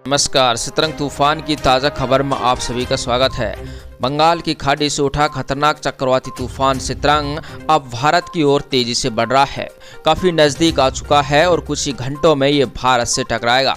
नमस्कार। शतरंग तूफान की ताज़ा खबर में आप सभी का स्वागत है। बंगाल की खाड़ी से उठा खतरनाक चक्रवाती तूफान शतरंग अब भारत की ओर तेजी से बढ़ रहा है। काफ़ी नज़दीक आ चुका है और कुछ ही घंटों में ये भारत से टकराएगा।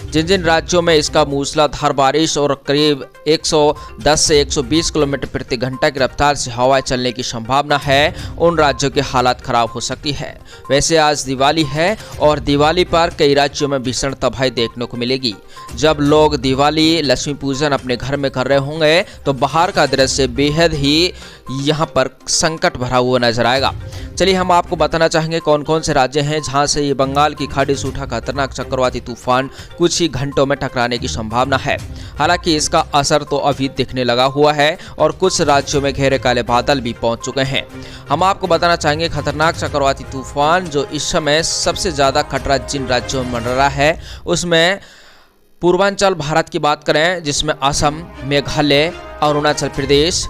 जिन जिन राज्यों में इसका मूसलाधार बारिश और करीब 110 से 120 किलोमीटर प्रति घंटा की रफ्तार से हवाएं चलने की संभावना है, उन राज्यों की हालत खराब हो सकती है। वैसे आज दिवाली है और दिवाली पर कई राज्यों में भीषण तबाही देखने को मिलेगी। जब लोग दिवाली लक्ष्मी पूजन अपने घर में कर रहे होंगे तो बाहर का दृश्य बेहद ही यहाँ पर संकट भरा हुआ नजर आएगा। चलिए हम आपको बताना चाहेंगे कौन कौन से राज्य हैं जहां से ये बंगाल की खाड़ी से उठा खतरनाक चक्रवाती तूफान कुछ ही घंटों में टकराने की संभावना है। हालांकि इसका असर तो अभी दिखने लगा हुआ है और कुछ राज्यों में घेरे काले बादल भी पहुंच चुके हैं। हम आपको बताना चाहेंगे खतरनाक चक्रवाती तूफान जो इस समय सबसे ज्यादा खतरा जिन राज्यों में मंडरा है उसमें पूर्वांचल भारत की बात करें जिसमें असम, मेघालय, अरुणाचल प्रदेश,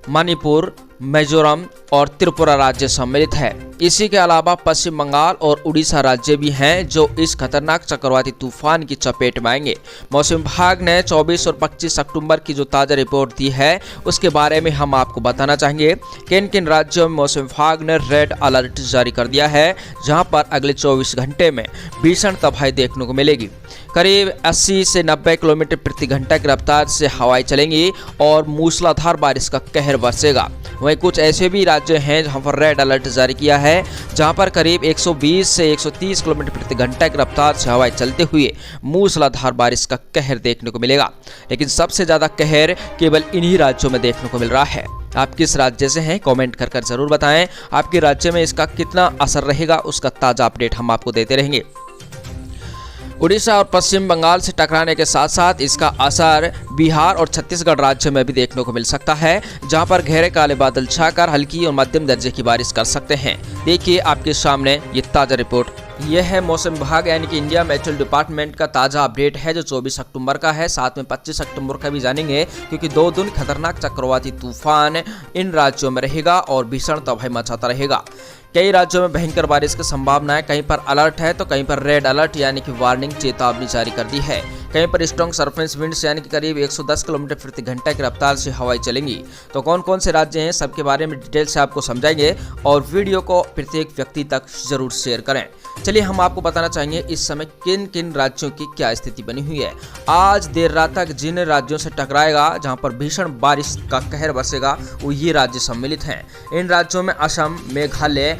मणिपुर, मिजोरम और त्रिपुरा राज्य सम्मिलित है। इसी के अलावा पश्चिम बंगाल और उड़ीसा राज्य भी हैं जो इस खतरनाक चक्रवाती तूफान की चपेट में आएंगे। मौसम विभाग ने 24 और 25 अक्टूबर की जो ताज़ा रिपोर्ट दी है उसके बारे में हम आपको बताना चाहेंगे किन किन राज्यों में मौसम विभाग ने रेड अलर्ट जारी कर दिया है, जहां पर अगले 24 घंटे में भीषण तबाही देखने को मिलेगी। करीब 80 से 90 किलोमीटर प्रति घंटा की रफ्तार से हवाएं चलेंगी और मूसलाधार बारिश का कहर बरसेगा। वहीं कुछ ऐसे भी राज्य हैं जहां पर रेड अलर्ट जारी किया है, जहां पर करीब 120 से 130 किलोमीटर प्रति घंटा की रफ्तार से हवाएं चलते हुए मूसलाधार बारिश का कहर देखने को मिलेगा। लेकिन सबसे ज्यादा कहर केवल इन्हीं राज्यों में देखने को मिल रहा है। आप किस राज्य से हैं कमेंट कर जरूर बताएं। आपके राज्य में इसका कितना असर रहेगा उसका ताजा अपडेट हम आपको देते रहेंगे। उड़ीसा और पश्चिम बंगाल से टकराने के साथ साथ इसका असर बिहार और छत्तीसगढ़ राज्य में भी देखने को मिल सकता है, जहां पर घेरे काले बादल छाकर हल्की और मध्यम दर्जे की बारिश कर सकते हैं। देखिए आपके सामने ये ताज़ा रिपोर्ट। यह है मौसम विभाग यानी कि इंडिया मेट्रोल डिपार्टमेंट का ताज़ा अपडेट है जो 24 अक्टूबर का है। साथ में 25 अक्टूबर का भी जानेंगे क्योंकि 2 दिन खतरनाक चक्रवाती तूफान इन राज्यों में रहेगा और भीषण तबाही मचाता रहेगा। कई राज्यों में भयंकर बारिश की संभावना है। कहीं पर अलर्ट है तो कहीं पर रेड अलर्ट यानी कि वार्निंग चेतावनी जारी कर दी है। कहीं पर स्ट्रॉन्ग सरफेस विंड्स यानी कि करीब 110 किलोमीटर प्रति घंटा की रफ्तार से हवाएं चलेंगी। तो कौन कौन से राज्य हैं सबके बारे में डिटेल से आपको समझाएंगे और वीडियो को प्रत्येक व्यक्ति तक जरूर शेयर करें। चलिए हम आपको बताना चाहेंगे इस समय किन किन राज्यों की क्या स्थिति बनी हुई है। आज देर रात तक जिन राज्यों से टकराएगा जहां पर भीषण बारिश का कहर बरसेगा वो ये राज्य सम्मिलित हैं। इन राज्यों में असम, मेघालय,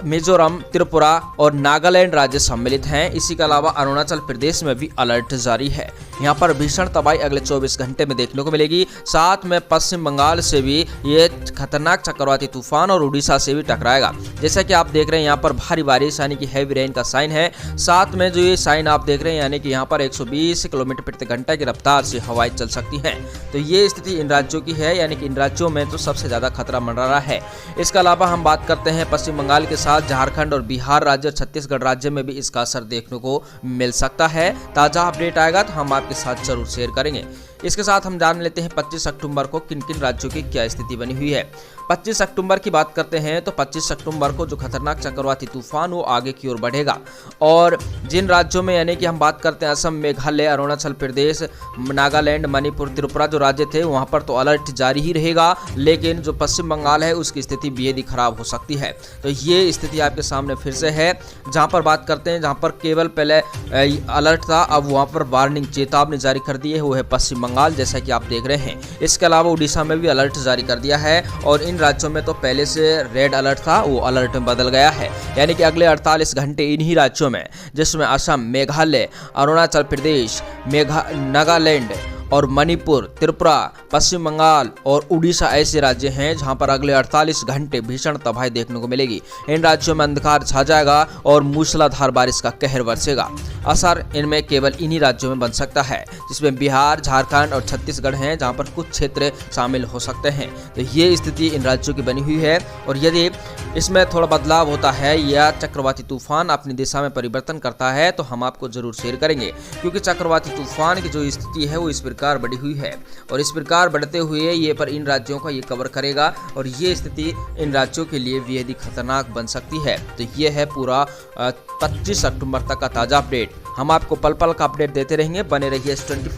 मिजोरम, त्रिपुरा और नागालैंड राज्य सम्मिलित हैं। इसी के अलावा अरुणाचल प्रदेश में भी अलर्ट जारी है। यहाँ पर भीषण तबाही अगले 24 घंटे में देखने को मिलेगी। साथ में पश्चिम बंगाल से भी ये खतरनाक चक्रवाती तूफान और उड़ीसा से भी टकराएगा। जैसा कि आप देख रहे हैं यहाँ पर भारी बारिश यानी कि हैवी रेन का साइन है। साथ में जो ये साइन आप देख रहे हैं यानी कि यहाँ पर 120 किलोमीटर प्रति घंटा की रफ्तार से हवाएं चल सकती हैं। तो ये स्थिति इन राज्यों की है यानी कि इन राज्यों में तो सबसे ज्यादा खतरा मंडरा रहा है। इसके अलावा हम बात करते हैं पश्चिम बंगाल के साथ झारखंड और बिहार राज्य और छत्तीसगढ़ राज्य में भी इसका असर देखने को मिल सकता है। ताजा अपडेट आएगा तो हम आपके साथ जरूर शेयर करेंगे। इसके साथ हम जान लेते हैं 25 अक्टूबर को किन किन राज्यों की क्या स्थिति बनी हुई है। 25 अक्टूबर की बात करते हैं तो 25 अक्टूबर को जो खतरनाक चक्रवाती तूफान वो आगे की ओर बढ़ेगा और जिन राज्यों में यानी कि हम बात करते हैं असम, मेघालय, अरुणाचल प्रदेश, नागालैंड, मणिपुर, त्रिपुरा जो राज्य थे वहां पर तो अलर्ट जारी ही रहेगा। लेकिन जो पश्चिम बंगाल है उसकी स्थिति बेहद ही खराब हो सकती है। तो ये स्थिति आपके सामने फिर से है। जहां पर बात करते हैं जहां पर केवल पहले अलर्ट था अब वहां पर वार्निंग चेतावनी जारी कर दी है, वो है पश्चिम बंगाल जैसा कि आप देख रहे हैं। इसके अलावा उड़ीसा में भी अलर्ट जारी कर दिया है और इन राज्यों में तो पहले से रेड अलर्ट था वो अलर्ट में बदल गया है। यानी कि अगले 48 घंटे इन्हीं राज्यों में जिसमें असम, मेघालय, अरुणाचल प्रदेश, नागालैंड और मणिपुर, त्रिपुरा, पश्चिम बंगाल और उड़ीसा ऐसे राज्य हैं जहां पर अगले 48 घंटे भीषण तबाही देखने को मिलेगी। इन राज्यों में अंधकार छा जाएगा और मूसलाधार बारिश का कहर बरसेगा। असर इनमें केवल इन्हीं राज्यों में बन सकता है जिसमें बिहार, झारखंड और छत्तीसगढ़ हैं जहां पर कुछ क्षेत्र शामिल हो सकते हैं। तो ये स्थिति इन राज्यों की बनी हुई है और यदि इसमें थोड़ा बदलाव होता है या चक्रवाती तूफान अपनी दिशा में परिवर्तन करता है तो हम आपको जरूर शेयर करेंगे क्योंकि चक्रवाती तूफान की जो स्थिति है वो इस प्रकार प्रकार बढ़ी हुई है और इस प्रकार बढ़ते हुए ये पर इन राज्यों का ये कवर करेगा और ये स्थिति इन राज्यों के लिए बेहद ही खतरनाक बन सकती है। तो ये है पूरा 25 अक्टूबर तक का ताज़ा अपडेट। हम आपको पल पल का अपडेट देते रहेंगे, बने रहिए S24।